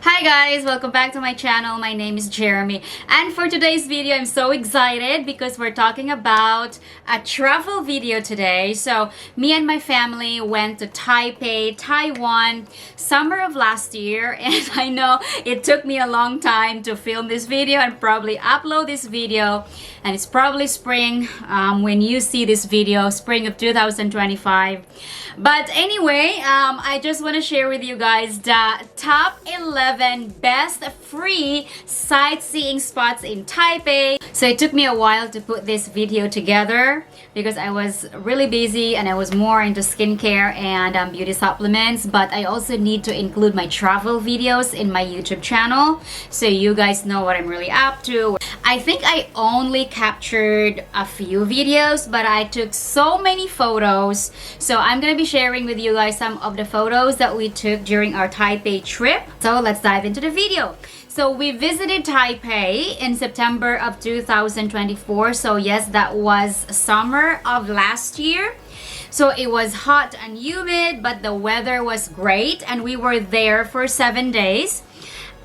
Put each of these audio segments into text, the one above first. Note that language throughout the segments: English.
Hi guys, welcome back to my channel. My name is Jeremy, and for today's video I'm so excited because we're talking about a travel video today. So me and my family went to Taipei, Taiwan, summer of last year, and I know it took me a long time to film this video and probably upload this video, and it's probably spring when you see this video, spring of 2025. But anyway, I just want to share with you guys the top 11 best free sightseeing spots in Taipei. So it took me a while to put this video together because I was really busy and I was more into skincare and beauty supplements, but I also need to include my travel videos in my YouTube channel so you guys know what I'm really up to. I think I only captured a few videos, but I took so many photos, so I'm gonna be sharing with you guys some of the photos that we took during our Taipei trip. So let's dive into the video. So we visited Taipei in September of 2024. So yes, that was summer of last year. So it was hot and humid, but the weather was great, and we were there for 7 days.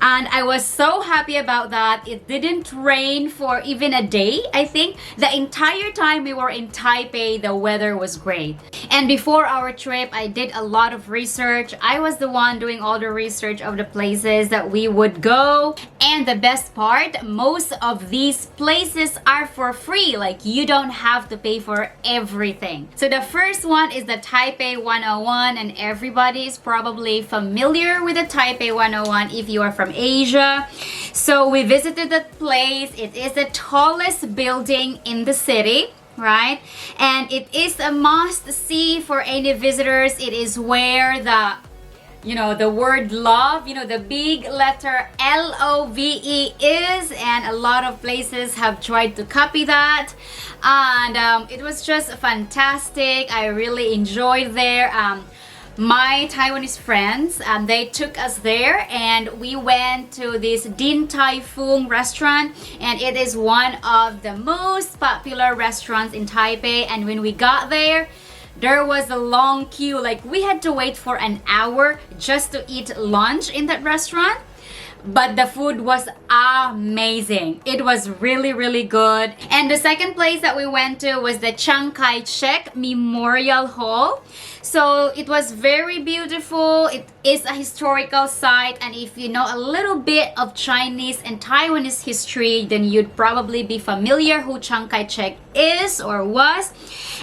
And I was so happy about that. It didn't rain for even a day. I think the entire time we were in Taipei, the weather was great. And before our trip, I did a lot of research. I was the one doing all the research of the places that we would go. And the best part, most of these places are for free. Like, you don't have to pay for everything. So the first one is the Taipei 101, and everybody is probably familiar with the Taipei 101 if you are from Asia. So we visited that place. It is the tallest building in the city, right? And it is a must see for any visitors. It is where the word love, the big letter LOVE is, and a lot of places have tried to copy that, and it was just fantastic. I really enjoyed there. My Taiwanese friends, they took us there, and we went to this Din Tai Fung restaurant, and it is one of the most popular restaurants in Taipei. And when we got there was a long queue. Like, we had to wait for an hour just to eat lunch in that restaurant. But the food was amazing. It was really, really good. And the second place that we went to was the Chiang Kai-Shek Memorial Hall. So it was very beautiful. It is a historical site, and if you know a little bit of Chinese and Taiwanese history, then you'd probably be familiar who Chiang Kai-Shek is or was.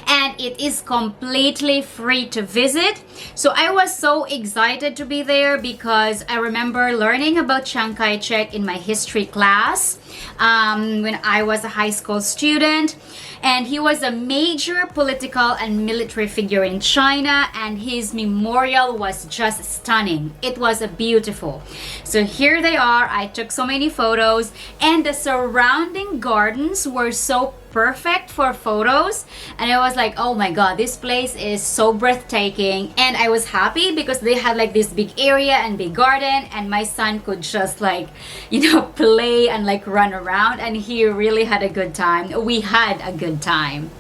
And it is completely free to visit. So I was so excited to be there because I remember learning about Chiang Kai-Shek in my history class when I was a high school student. And he was a major political and military figure in China, and his memorial was just stunning. It was beautiful. So here they are. I took so many photos, and the surrounding gardens were so perfect for photos, and I was like, oh my god, this place is so breathtaking. And I was happy because they had like this big area and big garden, and my son could just play and run around, and he really had a good time. We had a good time.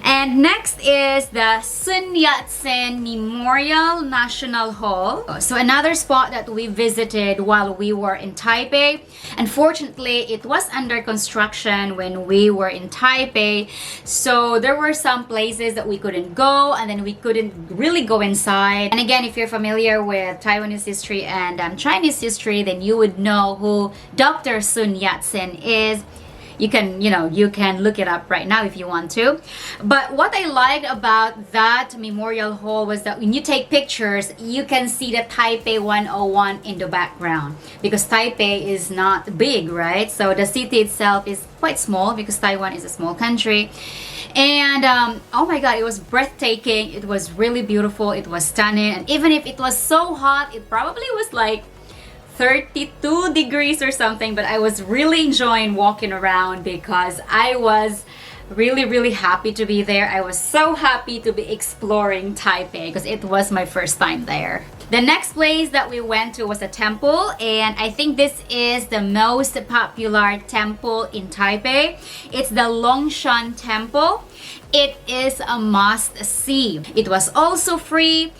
And next is the Sun Yat-Sen Memorial National Hall. So another spot that we visited while we were in Taipei. Unfortunately, it was under construction when we were in Taipei. So there were some places that we couldn't go, and then we couldn't really go inside. And again, if you're familiar with Taiwanese history and Chinese history, then you would know who Dr. Sun Yat-Sen is. You can look it up right now if you want to. But what I liked about that memorial hall was that when you take pictures, you can see the Taipei 101 in the background, because Taipei is not big, right? So the city itself is quite small because Taiwan is a small country. And oh my god, it was breathtaking. It was really beautiful. It was stunning. And even if it was so hot, it probably was like 32 degrees or something, but I was really enjoying walking around because I was really, really happy to be there. I was so happy to be exploring Taipei because it was my first time there. The next place that we went to was a temple, and I think this is the most popular temple in Taipei. It's the Longshan Temple. It is a must see. It was also free.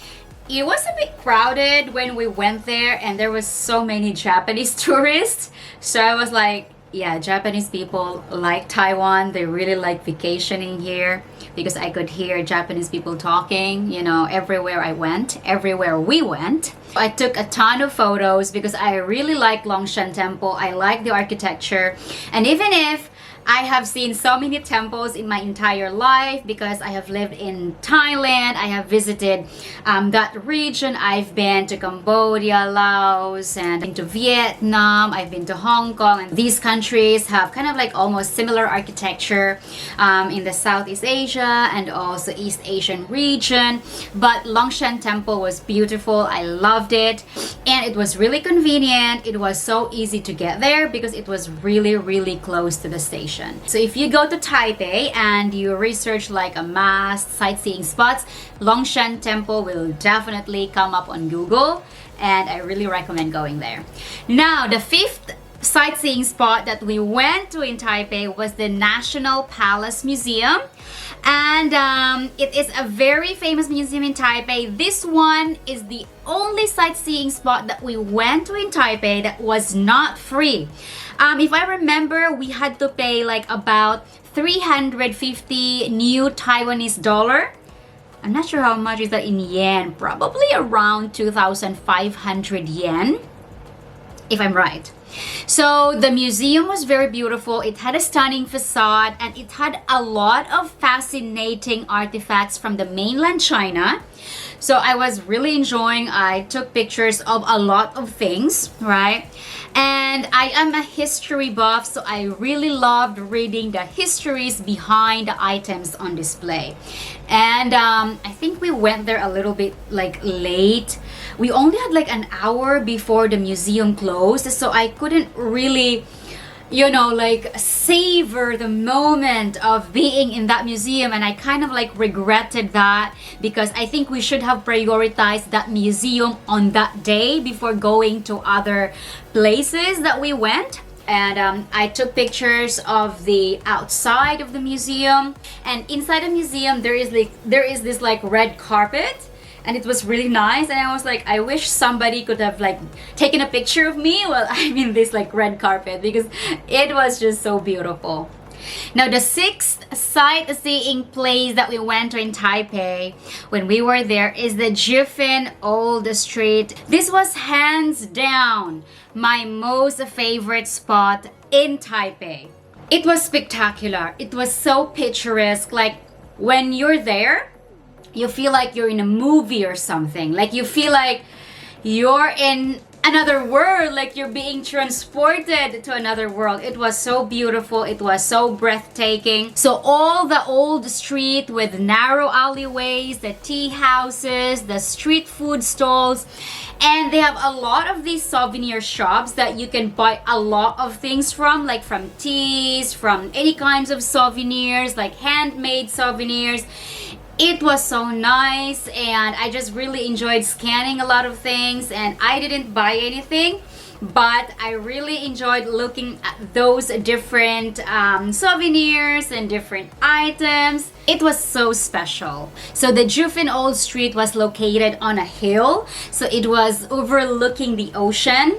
it was a bit crowded when we went there, and there was so many Japanese tourists. So I was like, yeah, Japanese people like Taiwan. They really like vacationing here, because I could hear Japanese people talking, you know, everywhere I went, everywhere we went. I took a ton of photos because I really like Longshan Temple. I like the architecture. And even if I have seen so many temples in my entire life, because I have lived in Thailand, I have visited that region. I've been to Cambodia, Laos, and been to Vietnam. I've been to Hong Kong, and these countries have kind of like almost similar architecture in the Southeast Asia and also East Asian region. But Longshan Temple was beautiful. I loved it, and it was really convenient. It was so easy to get there because it was really, really close to the station. So if you go to Taipei and you research like a mass sightseeing spots, Longshan Temple will definitely come up on Google, and I really recommend going there. Now, the fifth sightseeing spot that we went to in Taipei was the National Palace Museum. And it is a very famous museum in Taipei. This one is the only sightseeing spot that we went to in Taipei that was not free. If I remember, we had to pay like about 350 new Taiwanese dollar. I'm not sure how much is that in yen. Probably around 2,500 yen, if I'm right. So the museum was very beautiful. It had a stunning facade, and it had a lot of fascinating artifacts from the mainland China. So I was really enjoying. I took pictures of a lot of things, right? And I am a history buff, so I really loved reading the histories behind the items on display. And I think we went there a little bit like late. We only had like an hour before the museum closed, so I couldn't really, you know, like savor the moment of being in that museum. And I kind of like regretted that, because I think we should have prioritized that museum on that day before going to other places that we went. And I took pictures of the outside of the museum, and inside the museum there is this like red carpet, and it was really nice. And I was like, I wish somebody could have like taken a picture of me while I'm in this like red carpet, because it was just so beautiful. Now, the sixth sightseeing place that we went to in Taipei when we were there is the Jiufen Old Street. This was hands down my most favorite spot in Taipei. It was spectacular. It was so picturesque. Like, when you're there, you feel like you're in a movie or something. Like, you feel like you're in another world, like you're being transported to another world. It was so beautiful. It was so breathtaking. So all the old street with narrow alleyways, the tea houses, the street food stalls, and they have a lot of these souvenir shops that you can buy a lot of things from, like from teas, from any kinds of souvenirs, like handmade souvenirs. It was so nice, and I just really enjoyed scanning a lot of things. And I didn't buy anything, but I really enjoyed looking at those different souvenirs and different items. It was so special. So the Jiufen Old Street was located on a hill, so it was overlooking the ocean.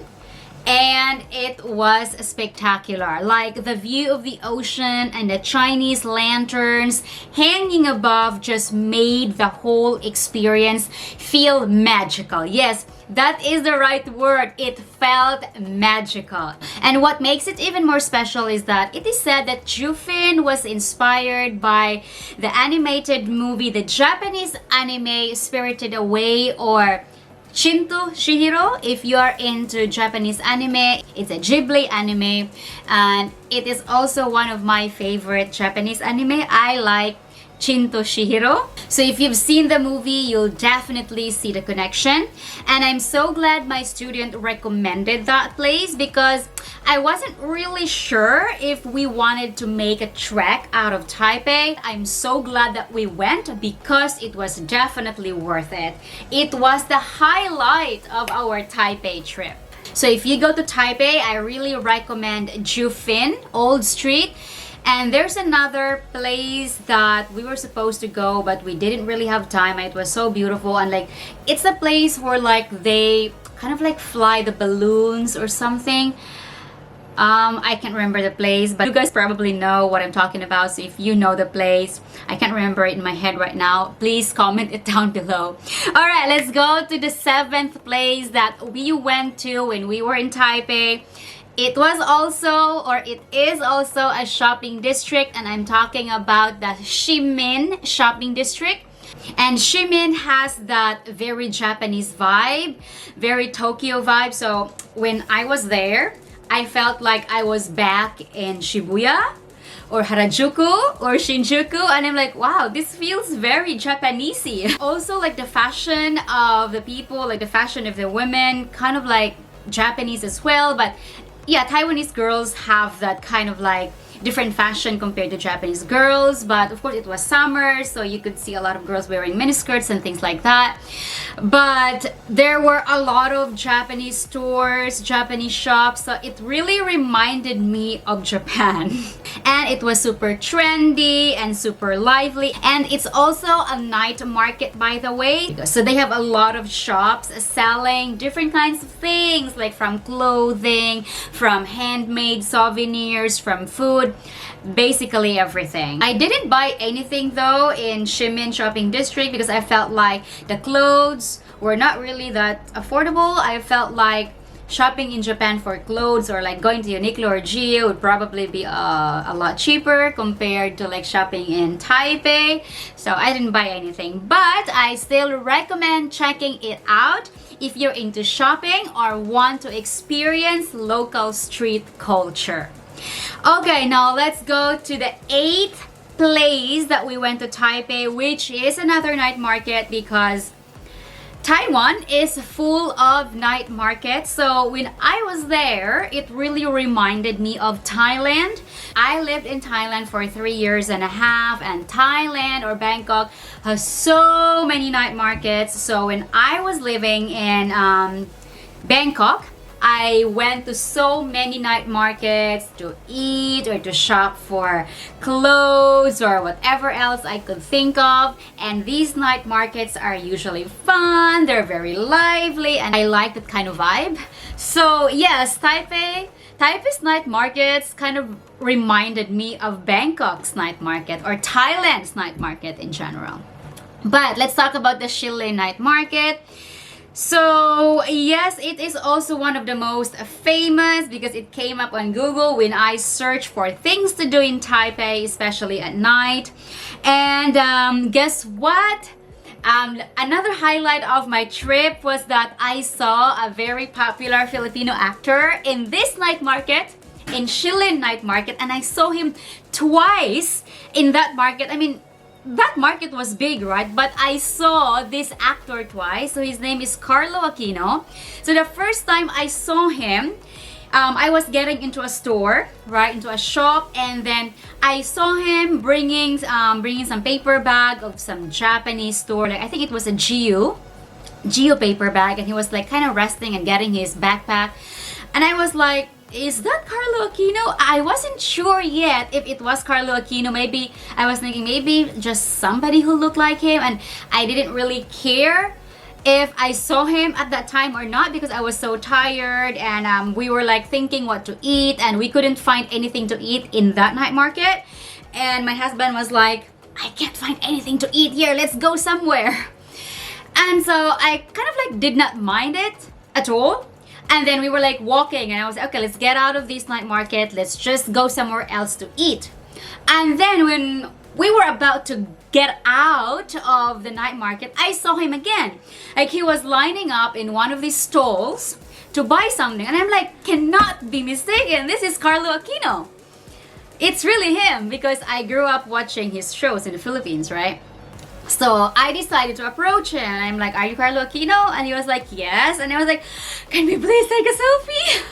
And it was spectacular. Like, the view of the ocean and the Chinese lanterns hanging above just made the whole experience feel magical. Yes, that is the right word. It felt magical. And what makes it even more special is that it is said that Jiufen was inspired by the animated movie, the Japanese anime Spirited Away, or Shinto Shihiro. If you are into Japanese anime, it's a Ghibli anime, and it is also one of my favorite Japanese anime. I like Shinto Shihiro. So if you've seen the movie, you'll definitely see the connection. And I'm so glad my student recommended that place, because I wasn't really sure if we wanted to make a trek out of Taipei. I'm so glad that we went, because it was definitely worth it. It was the highlight of our Taipei trip. So if you go to Taipei, I really recommend Jiufen Old Street. And there's another place that we were supposed to go, but we didn't really have time. It was so beautiful, and like it's a place where like they kind of like fly the balloons or something. I can't remember the place, but you guys probably know what I'm talking about. So if you know the place, I can't remember it in my head right now, please comment it down below. All right, let's go to the 7th place that we went to when we were in Taipei. It was also, or it is also, a shopping district, and I'm talking about the Ximending shopping district. And Shilin has that very Japanese vibe, very Tokyo vibe. So when I was there, I felt like I was back in Shibuya or Harajuku or Shinjuku, and I'm like, wow, this feels very Japanesey. Also, like the fashion of the people, like the fashion of the women, kind of like Japanese as well. But yeah, Taiwanese girls have that kind of like different fashion compared to Japanese girls. But of course it was summer, so you could see a lot of girls wearing miniskirts and things like that. But there were a lot of Japanese stores, Japanese shops, so it really reminded me of Japan. And it was super trendy and super lively, and it's also a night market, by the way. So they have a lot of shops selling different kinds of things, like from clothing, from handmade souvenirs, from food, basically everything. I didn't buy anything though in Ximending shopping district because I felt like the clothes were not really that affordable. I felt like shopping in Japan for clothes, or like going to Uniqlo or Gio, would probably be a lot cheaper compared to like shopping in Taipei. So I didn't buy anything, but I still recommend checking it out if you're into shopping or want to experience local street culture. Okay, now let's go to the 8th place that we went to Taipei, which is another night market, because Taiwan is full of night markets. So when I was there, it really reminded me of Thailand. I lived in Thailand for 3.5 years, and Thailand, or Bangkok, has so many night markets. So when I was living in Bangkok, I went to so many night markets to eat or to shop for clothes or whatever else I could think of. And these night markets are usually fun, they're very lively, and I like that kind of vibe. So yes, Taipei's night markets kind of reminded me of Bangkok's night market, or Thailand's night market in general. But let's talk about the Shilin night market. So yes, it is also one of the most famous because it came up on Google when I searched for things to do in Taipei, especially at night. And guess what? Another highlight of my trip was that I saw a very popular Filipino actor in this night market, in Shilin night market, and I saw him twice in that market. I mean, that market was big, right? But I saw this actor twice. So his name is Carlo Aquino. So the first time I saw him, I was getting into a store, right, into a shop, and then I saw him bringing some paper bag of some Japanese store. Like, I think it was a Gio paper bag, and he was like kind of resting and getting his backpack. And I was like, is that Carlo Aquino? I wasn't sure yet if it was Carlo Aquino. Maybe I was thinking maybe just somebody who looked like him, and I didn't really care if I saw him at that time or not because I was so tired, and we were like thinking what to eat, and we couldn't find anything to eat in that night market. And my husband was like, I can't find anything to eat here, let's go somewhere. And so I kind of like did not mind it at all. And then we were like walking, and I was like, okay, let's get out of this night market, let's just go somewhere else to eat. And then when we were about to get out of the night market, I saw him again. Like, he was lining up in one of these stalls to buy something, and I'm like, cannot be mistaken, this is Carlo Aquino. It's really him because I grew up watching his shows in the Philippines, right? So I decided to approach him. I'm like, are you Carlo Aquino? And he was like, yes. And I was like, can we please take a selfie?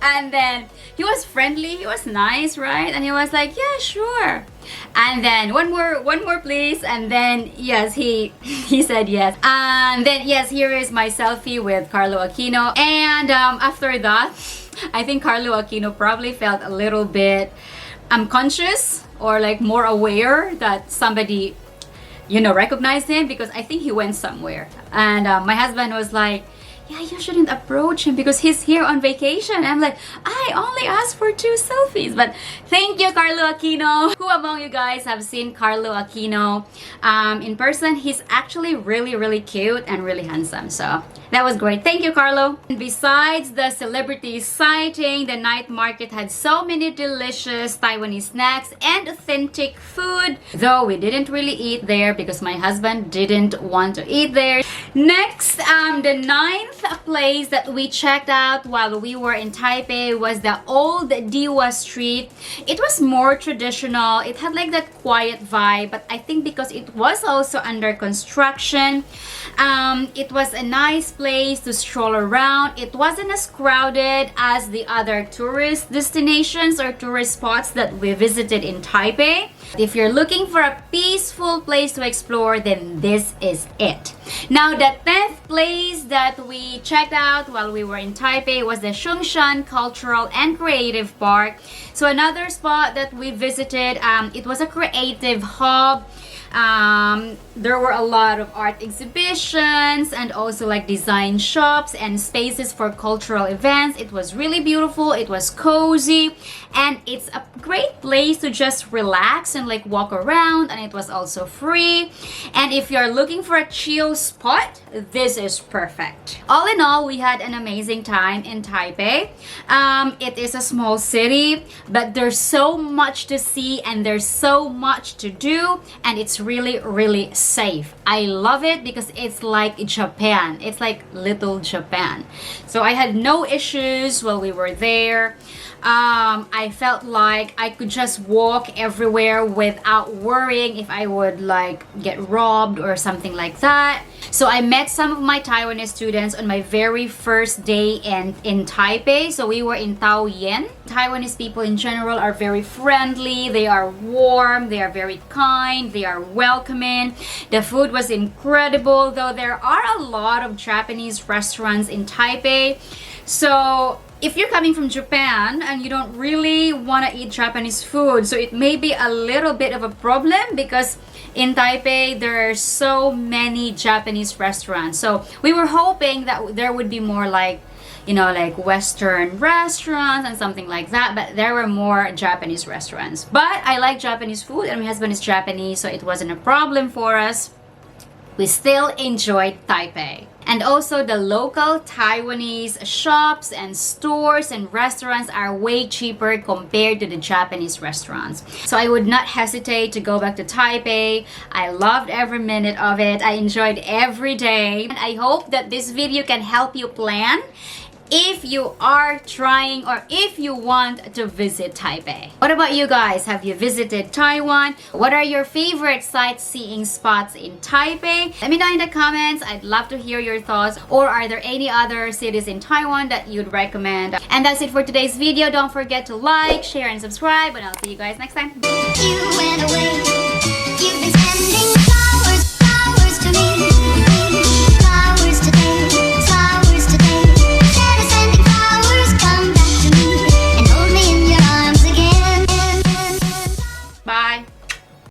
And then he was friendly, he was nice, right? And he was like, yeah, sure. And then one more please. And then yes, he said yes. And then yes, here is my selfie with Carlo Aquino. And after that, I think Carlo Aquino probably felt a little bit conscious or like more aware that somebody, you know, recognized him, because I think he went somewhere. And my husband was like, yeah, you shouldn't approach him because he's here on vacation. I'm like, I only asked for 2 selfies. But thank you, Carlo Aquino. Who among you guys have seen Carlo Aquino in person? He's actually really cute and really handsome. So that was great. Thank you, Carlo. And besides the celebrity sighting, the night market had so many delicious Taiwanese snacks and authentic food, though we didn't really eat there because my husband didn't want to eat there. Next, the 9th place that we checked out while we were in Taipei was the old Dihua Street. It was more traditional. It had like that quiet vibe, but I think because it was also under construction, it was a nice place to stroll around. It wasn't as crowded as the other tourist destinations or tourist spots that we visited in Taipei. If you're looking for a peaceful place to explore, then this is it. Now, the 10th place that we checked out while we were in Taipei was the Songshan Cultural and Creative Park. So another spot that we visited, it was a creative hub. There were a lot of art exhibitions and also like design shops and spaces for cultural events. It was really beautiful. It was cozy, and it's a great place to just relax and like walk around, and it was also free. And if you're looking for a chill spot, this is perfect. All in all, we had an amazing time in Taipei. It is a small city, but there's so much to see and there's so much to do, and it's really safe. I love it because it's like Japan. It's like little Japan. So I had no issues while we were there. I felt like I could just walk everywhere without worrying if I would like get robbed or something like that. So I met some of my Taiwanese students on my very first day in Taipei. So we were in Taoyuan. Taiwanese people in general are very friendly. They are warm. They are very kind. They are welcoming. The food was incredible, though there are a lot of Japanese restaurants in Taipei. So if you're coming from Japan and you don't really want to eat Japanese food, so it may be a little bit of a problem because in Taipei there are so many Japanese restaurants. So we were hoping that there would be more like, you know, like Western restaurants and something like that, but there were more Japanese restaurants. But I like Japanese food and my husband is Japanese, so it wasn't a problem for us. We still enjoyed Taipei. And also the local Taiwanese shops and stores and restaurants are way cheaper compared to the Japanese restaurants. So I would not hesitate to go back to Taipei. I loved every minute of it. I enjoyed every day. And I hope that this video can help you plan if you are trying or if you want to visit Taipei. What about you guys? Have you visited Taiwan? What are your favorite sightseeing spots in Taipei? Let me know in the comments. I'd love to hear your thoughts. Or are there any other cities in Taiwan that you'd recommend? And that's it for today's video. Don't forget to like, share, and subscribe. And I'll see you guys next time. You went away. You've been spending